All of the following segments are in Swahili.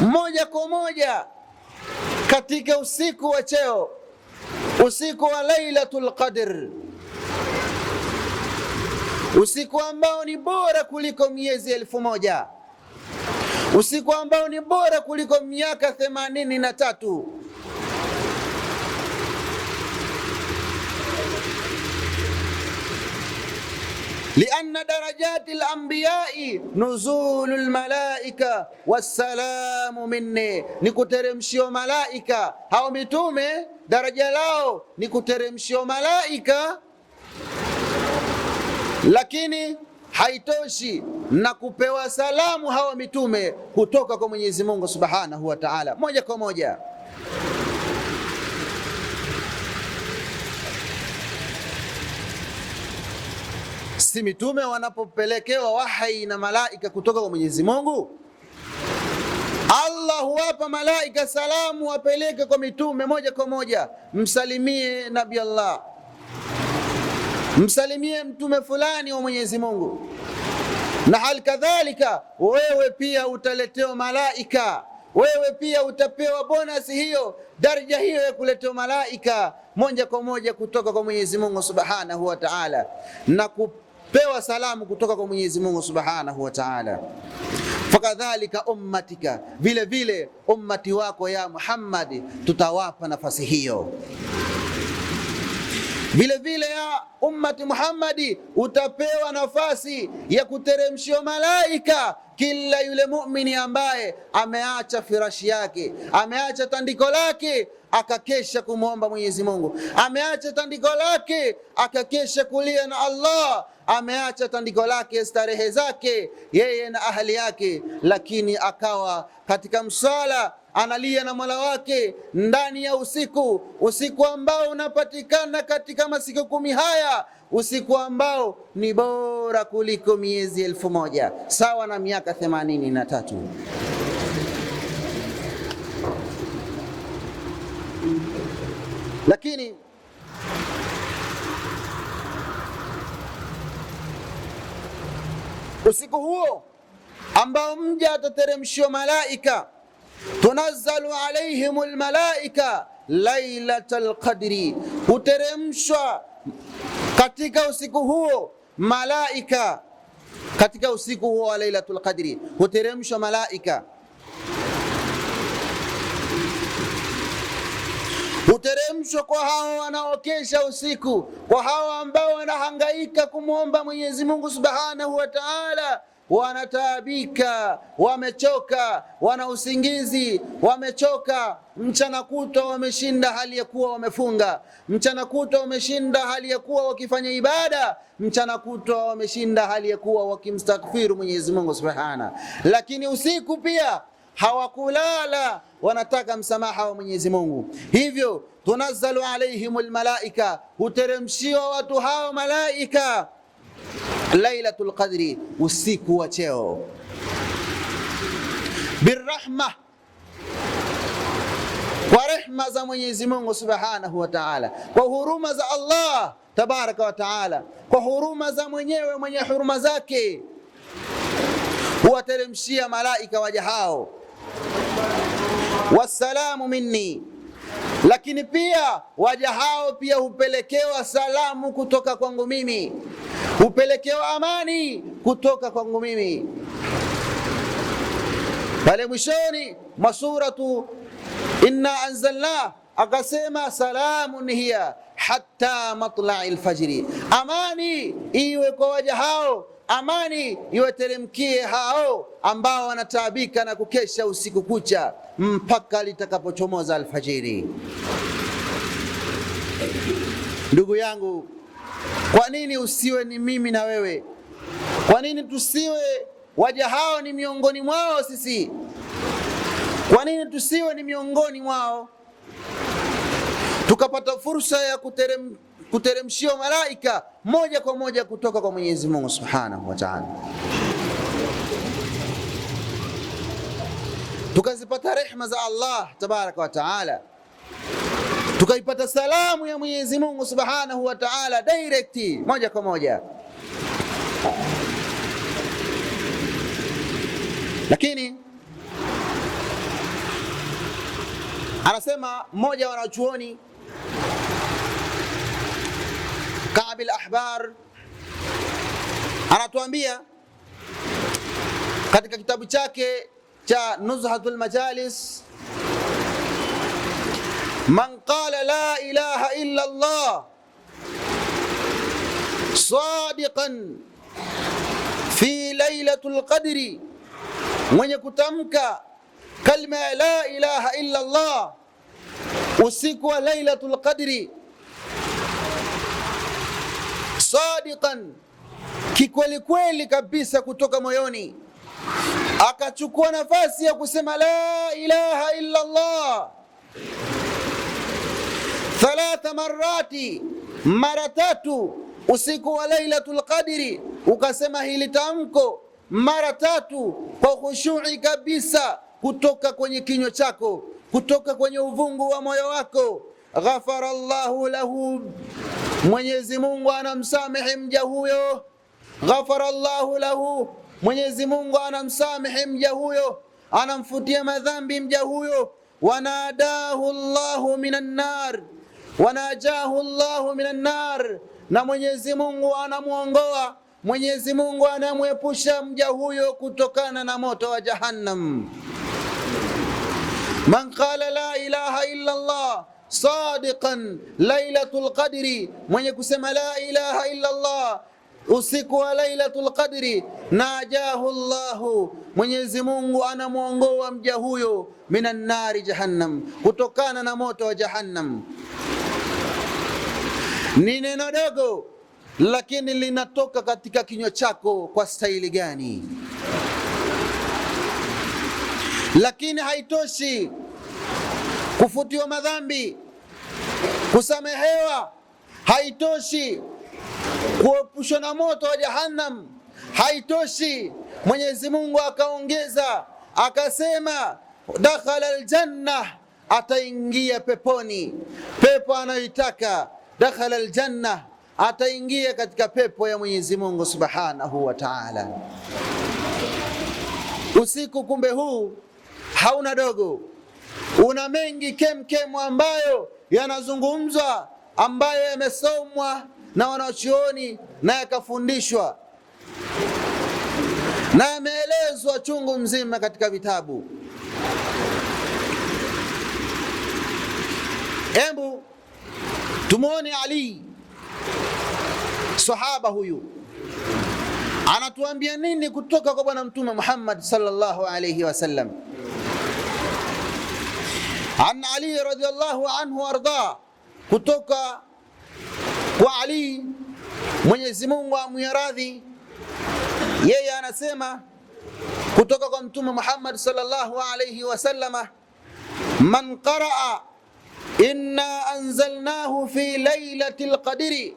moja kwa moja katika usiku wa cheo, usiku wa Lailatul Qadr, usiku ambao ni bora kuliko miezi 1000, usiku ambao ni bora kuliko miaka 83. لأن درجات الأنبياء نزول الملائكة والسلام مني, ni kuteremshio malaika. Hao mitume daraja lao ni kuteremshio malaika, lakini haitoshi na kupewa salamu hao mitume kutoka kwa Mwenyezi Mungu Subhanahu wa Ta'ala moja kwa moja. Si mitume wanapopelekewa wahi na malaika kutoka kwa Mwenyezi Mungu, Allah huwapa malaika salamu wapeleke kwa mitume moja kwa moja, msalimie Nabii Allah, msalimie mtume fulani wa Mwenyezi Mungu. Na hali kadhalika wewe pia utaletewa malaika, wewe pia utapewa bonus hiyo, daraja hiyo ya kuletewa malaika moja kwa moja kutoka kwa Mwenyezi Mungu Subhanahu wa Ta'ala, na kupewa salamu kutoka kwa Mwenyezi Mungu Subhanahu wa Ta'ala. Fakadhalika ummatika, vile vile ummati wako ya Muhammad tutawapa nafasi hiyo. Vile vile ya ummati Muhammadi utapewa nafasi ya kuteremshia malaika kila yule muumini ambaye ameacha firashi yake, ameacha tandiko lake akakesha kumwomba Mwenyezi Mungu, ameacha tandiko lake akakesha kulia na Allah, ameacha tandiko lake starehe zake yeye na ahli yake, lakini akawa katika msala analia na Mola wake ndani ya usiku, usiku ambao unapatikana katika masiku 10 haya, usiku ambao ni bora kuliko miezi 1000, sawa na miaka 83. Lakini usiku huo ambao mja atateremshwa malaika, tunazzalu alaihimul malaika lailatal qadri, huteremshwa katika usiku huo malaika, katika usiku huo wa lailatul qadri huteremshwa malaika, huteremshwa kwa hao wanaokesha usiku, kwa hao ambao wanahangaika kumwomba Mwenyezi Mungu Subhanahu wa Ta'ala, wanataabika, wamechoka, wana usingizi, wamechoka, mchana kutwa wameshinda hali ya kuwa wamefunga, mchana kutwa wameshinda hali ya kuwa wakifanya ibada, mchana kutwa wameshinda hali ya kuwa wakimstaghfiru Mwenyezi Mungu Subhanahu. Lakini usiku pia hawakulala, wanataka msamaha wa Mwenyezi Mungu. Hivyo tunazzalu alaihimul malaika, huteremshiwa watu hao malaika Lailatul Qadri, usiku wa cheo, birrahma, kwa rehma za Mwenyezi Mungu Subhanahu wa Ta'ala, kwa huruma za Allah Tabaraka wa Ta'ala, kwa huruma za mwenyewe mwenye huruma zake, huwateremshia malaika waja hao, wassalamu minni. Lakini pia waja hao pia hupelekewa salamu kutoka kwangu mimi, hupelekewa amani kutoka kwangu mimi. Pale mwishoni mwa suratu inna anzalna akasema salamun hiya hatta matla'il fajri, amani iwe kwa waja hao, amani iwateremkie hao ambao wanataabika na kukesha usiku kucha mpaka litakapochomoza alfajiri. Ndugu yangu, kwa nini usiwe ni mimi na wewe? Kwa nini tusiwe waja hao ni miongoni mwao sisi? Kwa nini tusiwe ni miongoni mwao, tukapata fursa ya kuteremshiwa malaika moja kwa moja kutoka kwa Mwenyezi Mungu Subhanahu wa Ta'ala, tukazipata rehma za Allah Tabaraka wa Ta'ala, tukaipata salamu ya Mwenyezi Mungu Subhanahu wa Ta'ala direct, moja kwa moja. Lakini Anasema mmoja wa wanachuoni Ka'b al-Ahbar anatuambia katika kitabu chake cha Nuzhatul Majalis, man qala la ilaha illa Allah sadiqan fi lailatul qadri, mwenye kutamka kalima ya la ilaha illa Allah usiku wa lailatul qadri, sadiqan, kikweli kweli kabisa kutoka moyoni, akachukua nafasi ya kusema la ilaha illa Allah 3 marati, mara 3 usiku wa lailatul qadri, ukasema hili tamko mara 3 kwa khushui kabisa kutoka kwenye kinywa chako, kutoka kwenye uvungu wa moyo wako, ghafara Allahu lahu, Mwenyezi Mungu anamsamehe mja huyo. Ghafara Allahu lahu, Mwenyezi Mungu anamsamehe mja huyo, anamfutia madhambi mja huyo. Wanadahu Allahu minan nar, wanajahu Allahu minan nar, na Mwenyezi Mungu anamuongoa, Mwenyezi Mungu anamwepusha mja huyo kutokana na moto wa Jahannam. Man qala la ilaha illa Allah sadiqan lailatul qadri, mwenye kusema la ilaha illa Allah usiku wa lailatul qadri, najahu Allahu, Mwenyezi Mungu anamuongoa mja huyo minan nari Jahannam, kutokana na moto wa Jahannam. Ni neno dogo, lakini linatoka katika kinywa chako kwa staili gani? Lakini haitoshi kufutiwa madhambi, kusamehewa, haitoshi kuepushwa na moto wa Jahannam, haitoshi. Mwenyezi Mungu akaongeza akasema, dakhala aljanna, ataingia peponi, pepo anayoitaka. Dakhala aljanna, ataingia katika pepo ya Mwenyezi Mungu Subhanahu wa Ta'ala. Usiku kumbe huu hauna dogo, una mengi kemkem ambayo yanazungumzwa, ambayo yamesomwa na wanachuoni na yakafundishwa na yameelezwa chungu mzima katika vitabu. Hebu tumuone Ali, sahaba huyu, anatuambia nini kutoka kwa Bwana Mtume Muhammad sallallahu alayhi wasallam. An Ali radhiyallahu anhu arda, kutoka kwa Ali, Mwenyezi Mungu amwiradhi, yeye anasema kutoka kwa Mtume Muhammad sallallahu alayhi wasallam, man qaraa inna anzalnahu fi lailatil qadri,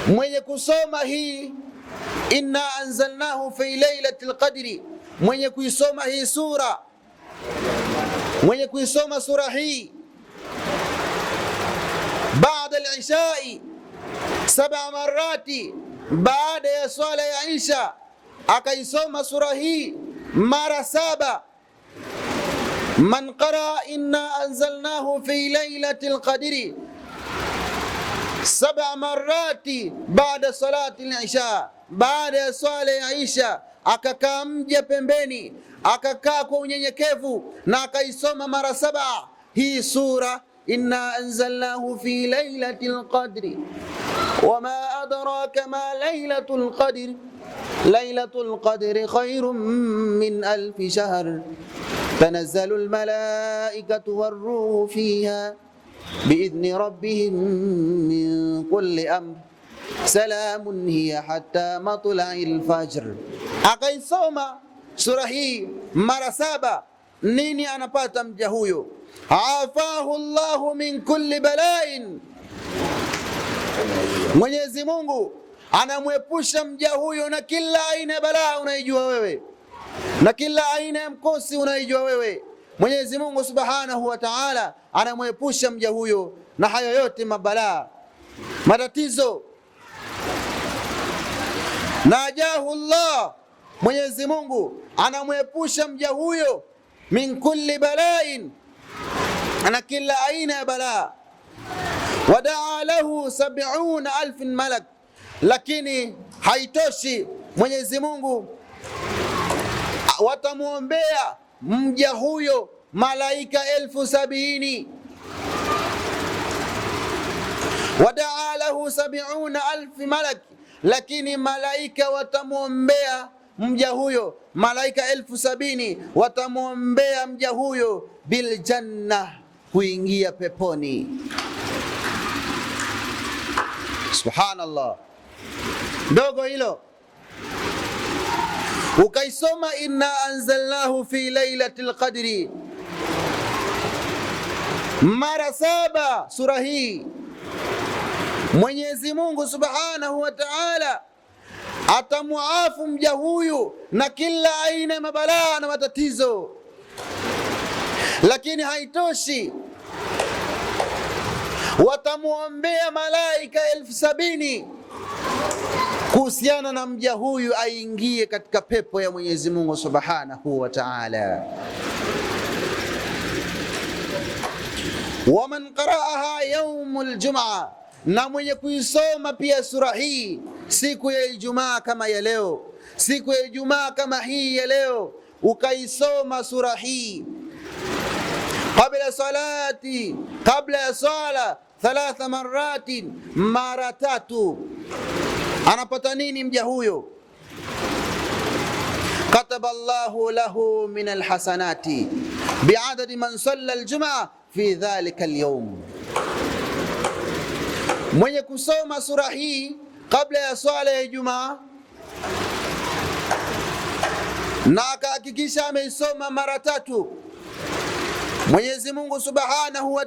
mwenye kusoma hii inna anzalnahu fi lailatil qadri, mwenye kuisoma hii sura, mwenye kuisoma sura hii baada al-ishai 7 marati, baada ya swala ya Isha akaisoma sura hii mara 7. Man qara inna anzalnahu fi lailatil qadri 7 marati baada salati al-isha, baada ya swala ya Isha akakaa mja pembeni, akakaa kwa unyenyekevu na akaisoma mara 7 hii sura inna anzalnahu fi lailatil qadri wama adraka ma lailatul qadri lailatul qadri khairun min alfi shahr tanazzalul malaikatu warruhu fiha biidhni rabbihim min kulli amr salamun hiya hatta matla'il fajr. Akaisoma sura hii mara 7, nini anapata mja huyo? Afahu Allahu min kulli bala'in, Mwenyezi Mungu anamwepusha mja huyo na kila aina ya balaa unaijua wewe, na kila aina ya mkosi unaijua wewe. Mwenyezi Mungu Subhanahu wa Ta'ala anamwepusha mja huyo na hayo yote mabalaa, matatizo. Najahu Allah, Mwenyezi Mungu anamwepusha mja huyo min kulli bala'in, na kila aina ya balaa. Wadaa lahu 70,000 malak, lakini haitoshi. Mwenyezi Mungu watamwombea mja huyo malaika 70,000. Wadaa lahu 70,000 malak, lakini malaika watamwombea mja huyo, malaika 70,000 watamwombea mja huyo bil janna, kuingia peponi. Subhanallah, dogo hilo. Ukaisoma inna anzalnahu fi lailatul qadri mara 7 sura hii, Mwenyezi Mungu Subhanahu wa Ta'ala atamuafu mja huyu na kila aina ya mabalaa na matatizo. Lakini haitoshi, watamuombea malaika 70,000 kuhusiana na mja huyu aingie katika pepo ya Mwenyezi Mungu Subhanahu wa Ta'ala. Waman qara'aha yawmul jum'a, na mwenye kuisoma pia sura hii siku ya Ijumaa kama ya leo, siku ya Ijumaa kama hii ya leo, ukaisoma sura hii kabla salati, kabla ya sala 3 maratin, mara 3, anapata nini mja huyo? Kataba Allahu lahu min alhasanati biadadi man salla aljum'a fi dhalika alyawm. Mwenye kusoma sura hii kabla ya swala ya Ijumaa na akahakikisha ameisoma mara 3, Mwenyezi Mungu Subhanahu wa